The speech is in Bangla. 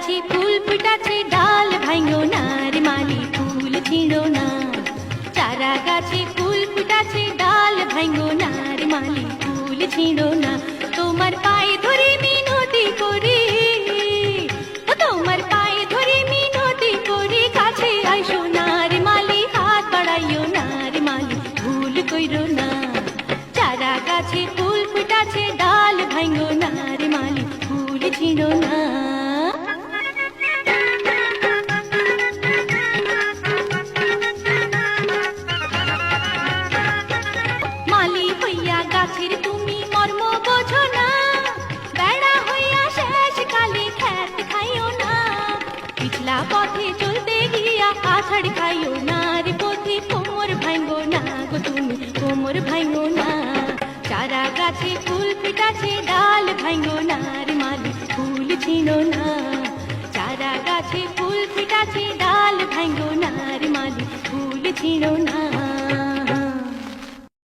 গাছে ফুল ফুটাছে ডাল ভাঙো না রে মালি ফুল ছিঁড়ো না। চারা গাছে ফুল ফুটাছে ডাল ভাঙো না রে মালি ফুল ছিঁড়ো না। তোমার পায়ে ধরে মিনতি করি, তোমার পায়ে ধরে মিনতি করি, কাছে আইসো না রে মালি হাত বাড়াইও না রে মালি ভুল কইরো না। চারা গাছে ফুল ফুটাছে ডাল ভাঙো না রে মালি ফুল ছিঁড়ো না। মালি হইয়া গাছের তুমি মর্ম বোঝো না, বেড়া হইয়া শেষ কালে খ্যাত খাইও না। পিছলা পথে চলতে গিয়া আষাঢ় খাইও না রে পথে কোমর ভাঙো না গো তুমি কোমর ভাঙো না। চারা গাছে ফুল ফুটাছে ডাল ভাঙো না রে মালি ফুল ছিঁড়ো না। চারা গাছে ফুল ফুটাছে ডাল ভাঙো না রে মালি ফুল ছিঁড়ো